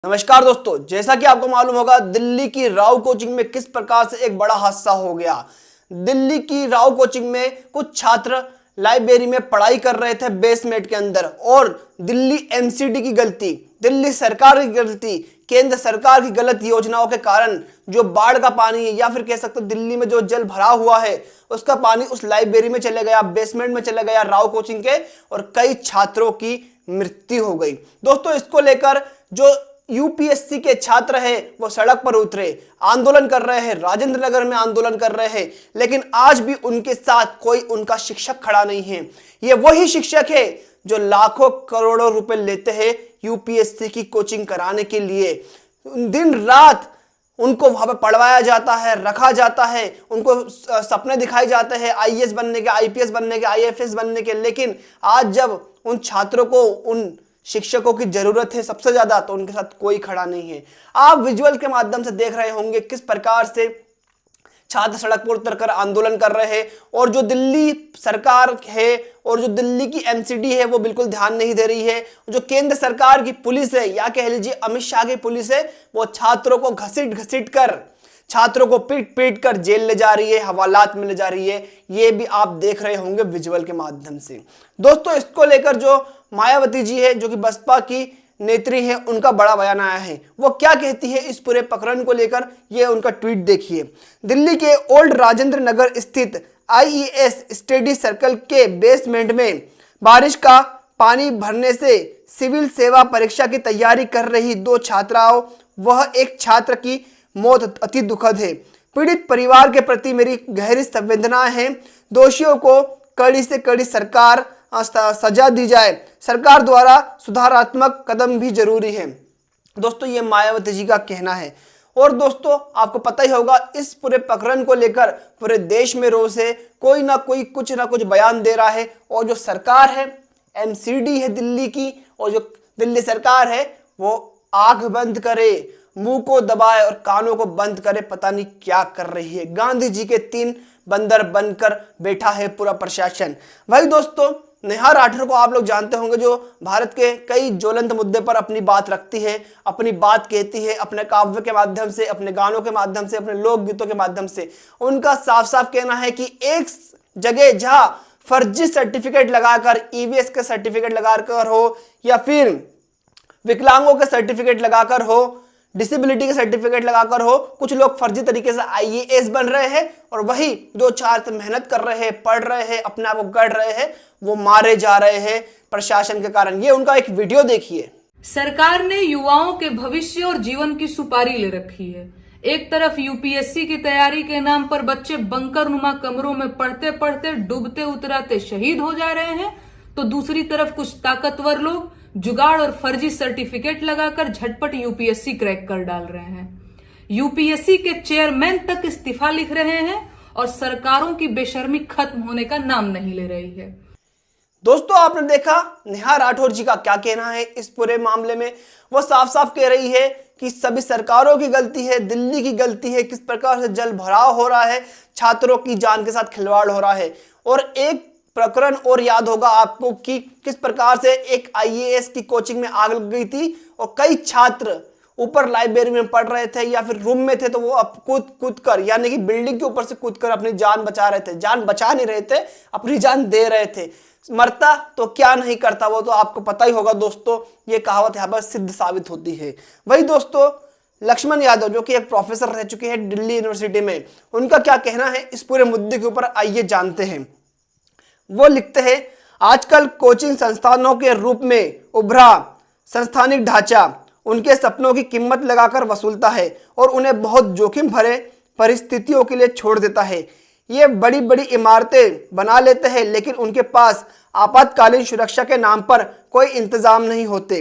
नमस्कार दोस्तों, जैसा कि आपको मालूम होगा दिल्ली की राव कोचिंग में किस प्रकार से एक बड़ा हादसा हो गया। दिल्ली की राव कोचिंग में कुछ छात्र लाइब्रेरी में पढ़ाई कर रहे थे बेसमेंट के अंदर और दिल्ली एमसीडी की गलती, दिल्ली सरकार की गलती, केंद्र सरकार की गलत योजनाओं के कारण जो बाढ़ का पानी है या फिर कह सकते हो दिल्ली में जो जल भरा हुआ है उसका पानी उस लाइब्रेरी में चले गया, बेसमेंट में चले गया राव कोचिंग के, और कई छात्रों की मृत्यु हो गई। दोस्तों इसको लेकर जो यूपीएससी के छात्र हैं वो सड़क पर उतरे, आंदोलन कर रहे हैं, राजेंद्र नगर में आंदोलन कर रहे हैं, लेकिन आज भी उनके साथ कोई उनका शिक्षक खड़ा नहीं है। ये वही शिक्षक है जो लाखों करोड़ों रुपए लेते हैं यूपीएससी की कोचिंग कराने के लिए। दिन रात उनको वहां पर पढ़वाया जाता है, रखा जाता है, उनको सपने दिखाए जाते हैं आईएएस बनने के, आईपीएस बनने के, आईएफएस बनने के, लेकिन आज जब उन छात्रों को उन शिक्षकों की जरूरत है सबसे ज्यादा तो उनके साथ कोई खड़ा नहीं है। आप विजुअल के माध्यम से देख रहे होंगे किस प्रकार से छात्र सड़क पर उतरकर आंदोलन कर रहे हैं और जो दिल्ली सरकार है और जो दिल्ली की एमसीडी है वो बिल्कुल ध्यान नहीं दे रही है। जो केंद्र सरकार की पुलिस है या कह लीजिए अमित शाह की पुलिस है वो छात्रों को घसीट घसीट कर, छात्रों को पीट पीट कर जेल ले जा रही है, हवालात में ले जा रही है। ये भी आप देख रहे होंगे विजुअल के माध्यम से। दोस्तों इसको लेकर जो मायावती जी है जो कि बसपा की नेत्री है उनका बड़ा बयान आया है। वो क्या कहती है इस पूरे प्रकरण को लेकर, ये उनका ट्वीट देखिए। दिल्ली के ओल्ड राजेंद्र नगर स्थित आईईएस स्टडी सर्कल के बेसमेंट में बारिश का पानी भरने से सिविल सेवा परीक्षा की तैयारी कर रही दो छात्राओं वह एक छात्र की मौत अति दुखद है। पीड़ित परिवार के प्रति मेरी गहरी संवेदनाएं हैं। दोषियों को कड़ी से कड़ी सरकार सजा दी जाए। सरकार द्वारा सुधारात्मक कदम भी जरूरी है। दोस्तों ये मायावती जी का कहना है। और दोस्तों आपको पता ही होगा इस पूरे प्रकरण को लेकर पूरे देश में रोष है, कोई ना कोई कुछ ना कुछ बयान दे रहा है। और जो सरकार है एमसीडी है दिल्ली की, और जो दिल्ली सरकार है वो आंख बंद करे, मुंह को दबाए और कानों को बंद करे, पता नहीं क्या कर रही है। गांधी जी के 3 बंदर बनकर बैठा है पूरा प्रशासन। भाई दोस्तों नेहा राठौर को आप लोग जानते होंगे जो भारत के कई ज्वलंत मुद्दे पर अपनी बात रखती है, अपनी बात कहती है, अपने काव्य के माध्यम से, अपने गानों के माध्यम से, अपने लोकगीतों के माध्यम से। उनका साफ साफ कहना है कि एक जगह जहां फर्जी सर्टिफिकेट लगाकर, ईवीएस के सर्टिफिकेट लगाकर हो या फिर विकलांगों के सर्टिफिकेट लगाकर हो, डिसेबिलिटी के सर्टिफिकेट लगाकर हो, कुछ लोग फर्जी तरीके से आईएएस बन रहे हैं और वही जो छात्र मेहनत कर रहे हैं, पढ़ रहे हैं, अपने आप को गढ़ रहे हैं, वो मारे जा रहे हैं प्रशासन के कारण। ये उनका एक वीडियो देखिए। सरकार ने युवाओं के भविष्य और जीवन की सुपारी ले रखी है। एक तरफ यूपीएससी की तैयारी के नाम पर बच्चे बंकर नुमा कमरों में पढ़ते पढ़ते डूबते उतराते शहीद हो जा रहे हैं, तो दूसरी तरफ कुछ ताकतवर लोग जुगाड़ और फर्जी सर्टिफिकेट लगाकर झटपट यूपीएससी क्रैक कर डाल रहे हैं। यूपीएससी के चेयरमैन तक इस्तीफा लिख रहे हैं और सरकारों की बेशर्मी खत्म होने का नाम नहीं ले रही है। दोस्तों आपने देखा नेहा राठौर जी का क्या कहना है इस पूरे मामले में। वो साफ साफ कह रही है कि सभी सरकारों की गलती है, दिल्ली की गलती है, किस प्रकार से जल भराव हो रहा है, छात्रों की जान के साथ खिलवाड़ हो रहा है। और एक प्रकरण और याद होगा आपको कि किस प्रकार से एक आईएएस की कोचिंग में आग लग गई थी और कई छात्र ऊपर लाइब्रेरी में पढ़ रहे थे या फिर रूम में थे तो वो अब कूद कर यानी कि बिल्डिंग के ऊपर से कूद कर अपनी जान बचा रहे थे। जान बचा नहीं रहे थे, अपनी जान दे रहे थे। मरता तो क्या नहीं करता, वो तो आपको पता ही होगा दोस्तों। ये कहावत यहाँ पर सिद्ध साबित होती है। वही दोस्तों लक्ष्मण यादव जो कि एक प्रोफेसर रह चुके हैं दिल्ली यूनिवर्सिटी में, उनका क्या कहना है इस पूरे मुद्दे के ऊपर आइए जानते हैं। वो लिखते हैं आजकल कोचिंग संस्थानों के रूप में उभरा संस्थानिक ढांचा उनके सपनों की कीमत लगाकर वसूलता है और उन्हें बहुत जोखिम भरे परिस्थितियों के लिए छोड़ देता है। ये बड़ी बड़ी इमारतें बना लेते हैं लेकिन उनके पास आपातकालीन सुरक्षा के नाम पर कोई इंतजाम नहीं होते।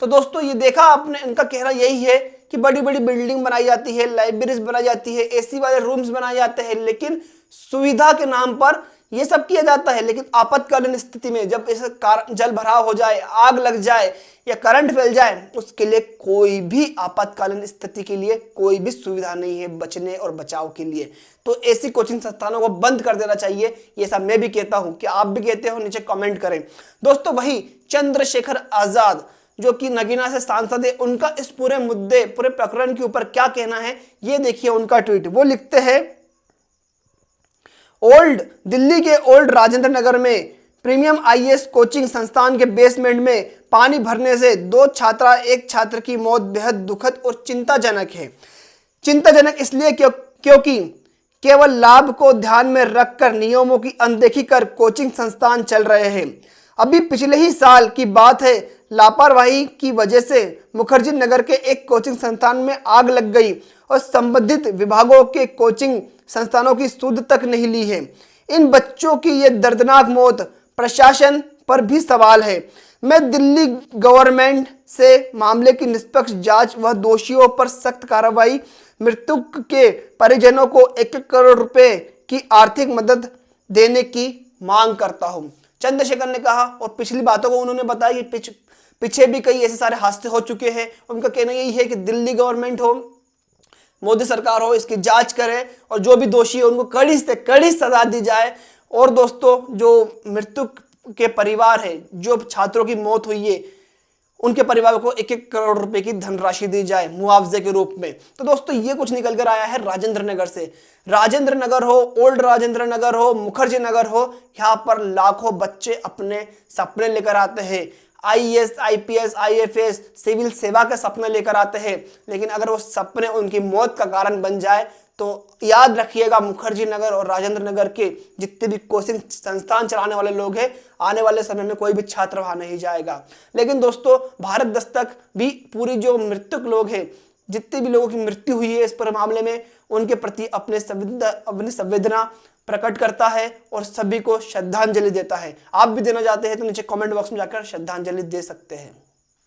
तो दोस्तों ये देखा आपने, इनका कहना यही है कि बड़ी बड़ी बिल्डिंग बनाई जाती है, लाइब्रेरीज बनाई जाती है, एसी वाले रूम्स बनाए जाते हैं, लेकिन सुविधा के नाम पर ये सब किया जाता है। लेकिन आपातकालीन स्थिति में जब इस जल भराव हो जाए, आग लग जाए या करंट फैल जाए, उसके लिए कोई भी आपातकालीन स्थिति के लिए कोई भी सुविधा नहीं है बचने और बचाव के लिए। तो ऐसी कोचिंग संस्थानों को बंद कर देना चाहिए। ये सब मैं भी कहता हूं, कि आप भी कहते हो, नीचे कमेंट करें। दोस्तों वही चंद्रशेखर आजाद जो कि नगीना से सांसद है, उनका इस पूरे मुद्दे, पूरे प्रकरण के ऊपर क्या कहना है, ये देखिए उनका ट्वीट। वो लिखते हैं, दिल्ली के ओल्ड राजेंद्र नगर में प्रीमियम आईएएस कोचिंग संस्थान के बेसमेंट में पानी भरने से 2 छात्रा, 1 छात्र की मौत बेहद दुखद और चिंताजनक है। चिंताजनक इसलिए क्योंकि केवल लाभ को ध्यान में रखकर नियमों की अनदेखी कर कोचिंग संस्थान चल रहे हैं। अभी पिछले ही साल की बात है, लापरवाही की वजह से मुखर्जी नगर के एक कोचिंग संस्थान में आग लग गई और संबंधित विभागों के कोचिंग संस्थानों की सुध तक नहीं ली है। इन बच्चों की ये दर्दनाक मौत प्रशासन पर भी सवाल है। मैं दिल्ली गवर्नमेंट से मामले की निष्पक्ष जांच व दोषियों पर सख्त कार्रवाई, मृतक के परिजनों को 1-1 करोड़ रुपए की आर्थिक मदद देने की मांग करता हूं, चंद्रशेखर ने कहा। और पिछली बातों को उन्होंने बताया कि पीछे भी कई ऐसे सारे हादसे हो चुके हैं। उनका कहना यही है कि दिल्ली गवर्नमेंट हो, मोदी सरकार हो, इसकी जांच करे और जो भी दोषी है उनको कड़ी से कड़ी सजा दी जाए। और दोस्तों, जो मृतक के परिवार है, जो छात्रों की मौत हुई है, उनके परिवार को 1-1 करोड़ रुपए की धनराशि दी जाए मुआवजे के रूप में। तो दोस्तों, ये कुछ निकल कर आया है राजेंद्र नगर से। राजेंद्र नगर हो, ओल्ड राजेंद्र नगर हो, मुखर्जी नगर हो, यहाँ पर लाखों बच्चे अपने सपने लेकर आते हैं। आईएएस, आईपीएस, आईएफएस, सिविल सेवा के सपने लेकर आते हैं। लेकिन अगर वो सपने उनकी मौत का कारण बन जाए तो याद रखिएगा, मुखर्जी नगर और राजेंद्र नगर के जितने भी कोचिंग संस्थान चलाने वाले लोग हैं, आने वाले समय में कोई भी छात्र वहां नहीं जाएगा। लेकिन दोस्तों, भारत दस्तक भी पूरी जो मृतक लोग हैं, जितने भी लोगों की मृत्यु हुई है इस पर मामले में, उनके प्रति अपनी संवेदना प्रकट करता है और सभी को श्रद्धांजलि देता है। आप भी देना चाहते हैं तो नीचे कमेंट बॉक्स में जाकर श्रद्धांजलि दे सकते हैं।